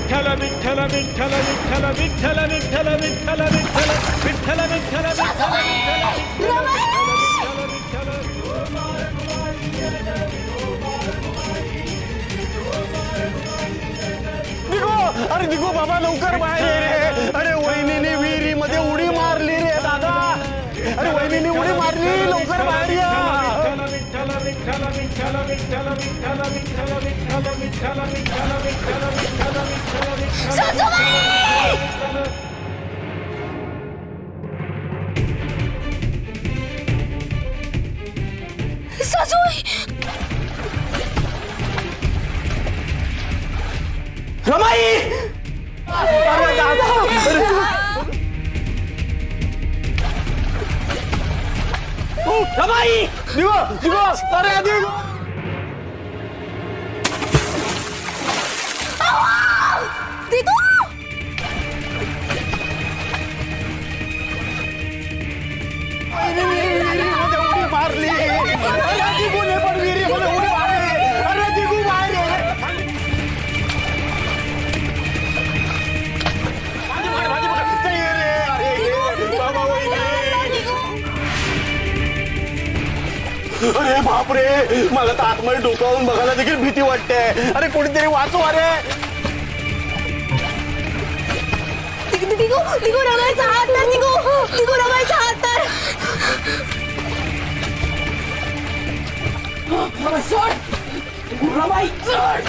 विठ्ठल विठ्ठल विठ्ठल विठ्ठल विठ्ठल विठ्ठल विठ्ठल विठ्ठल विठ्ठल निघो, अरे निघो बाबा, लवकर बाहेर ये रे. अरे वहिनीने विहिरीमध्ये उडी मारली रे दादा. अरे वहिनीने उडी मारली, लवकर बाहेर या. विठ्ठल विठ्ठल विठ्ठल विठ्ठल विठ्ठल विठ्ठल विठ्ठल विठ्ठल विठ्ठल विठ्ठल विठ्ठल विठ्ठल सासूबाई रमाई, अरे दादा, रमाई, निघो निघो, अरे निघो. दिगू विहिरीमध्ये उडी मारली. अरे दिगूने पण विहिरीमध्ये उडी मारली. अरे दिगू बाहेर ये. भाजी पकड. ते ये रे, अरे ये. बाबा वहिनी. अरे बापरे, मला तर आतमध्ये डोकावून बघायला देखील भीती वाटते. अरे कोणीतरी वाचवा रे. दिगू दिगू रमाईचा हात तर दिगू दिगू रमाईचा हात तर मला सोड रमाई, सोड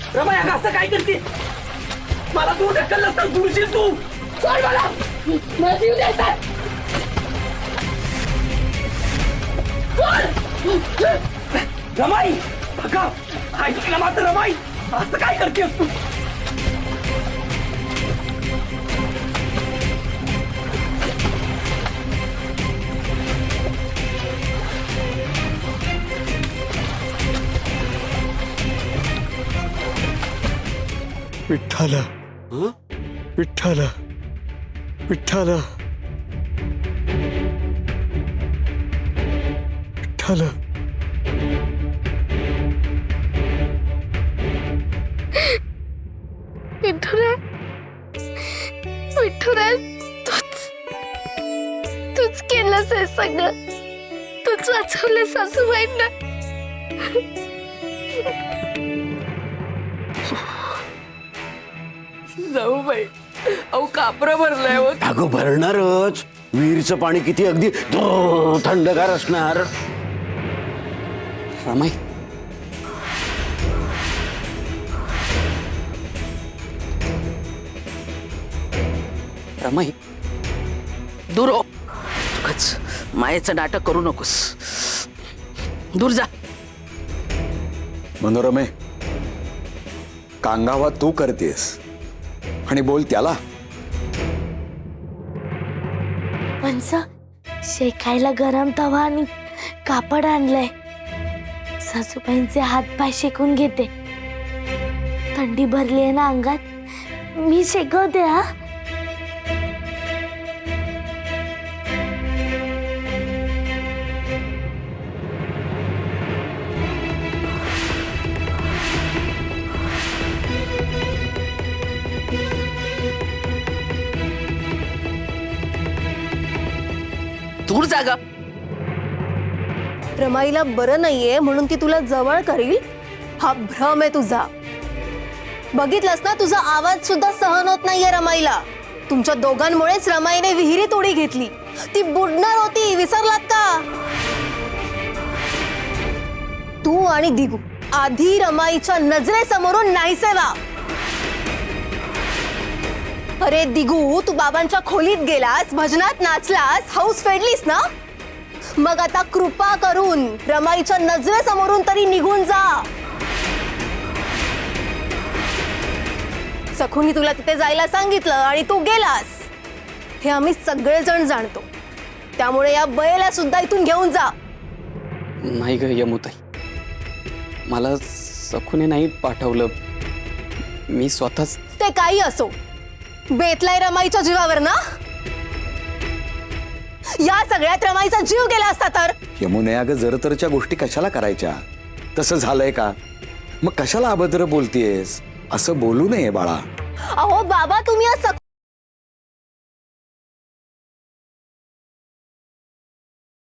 रमाई. अगं असं काय करते? मला तू ढकललं तर बुडशील तू. सोड मला जीव द्यायचा. रमाई, अगं ऐकलं मात्र रमाई, असं काय करतेस तू? विठ्ठल विठ्ठल विठ्ठल विठ्ठल. विठुरा विठुरा तूच केलंस हे सगळं. तूच वाचवलं सासूबाईंना. जाऊ बाई, अहो कापरं भरलंय हो. अगं भरणारच. विहिरीचं पाणी किती अगदी थंडगार असणार. रमाई, रमाई दूर हो. उगाच मायेचं नाटक करू नकोस. दूर जा. मनोरमे, कांगावा तू करतेस आणि बोल त्याला. पंच, शेकायला गरम तवा आणि कापड आणलंय. सासूबाईंचे हात पाय शेकून घेते. थंडी भरली आहे ना अंगात, मी शेकवते. हा दूर जागा. रमाईला बरं नाहीये म्हणून ती तुला जवळ करील हा भ्रम आहे तुझा. बघितलंस ना, तुझा आवाज सुद्धा सहन होत नाहीये रमाईला. तुमच्या दोघांमुळेच रमाईने विहिरीत उडी घेतली. ती बुडणार होती, विसरलात का? तू आणि दिगू आधी रमाईच्या नजरेसमोरून नाहीसे व्हा. अरे दिगू, तू बाबांच्या खोलीत गेलास, भजनात नाचलास, हौस फेडलीस ना. मग आता कृपा करून रमाईच्या नजरेसमोरून तरी निघून जा. सखूनी तुला तिथे जायला सांगितलं आणि तू गेलास, हे आम्ही सगळेजण जाणतो. त्यामुळे या बयेला सुद्धा इथून घेऊन जा. नाही ग यमुताई, मला सखूने नाही पाठवलं. मी स्वतःच. ते काही असो, बेतलाय रमाईच्या जीवावर ना. या सगळ्यात रमाईचा जीव गेला असता तर. यमुने, अगं जरतरच्या गोष्टी कशाला करायच्या? तसं झालंय का? मग कशाला अभद्र बोलतेस? असं बोलू नये बाळा. अहो बाबा तुम्ही असं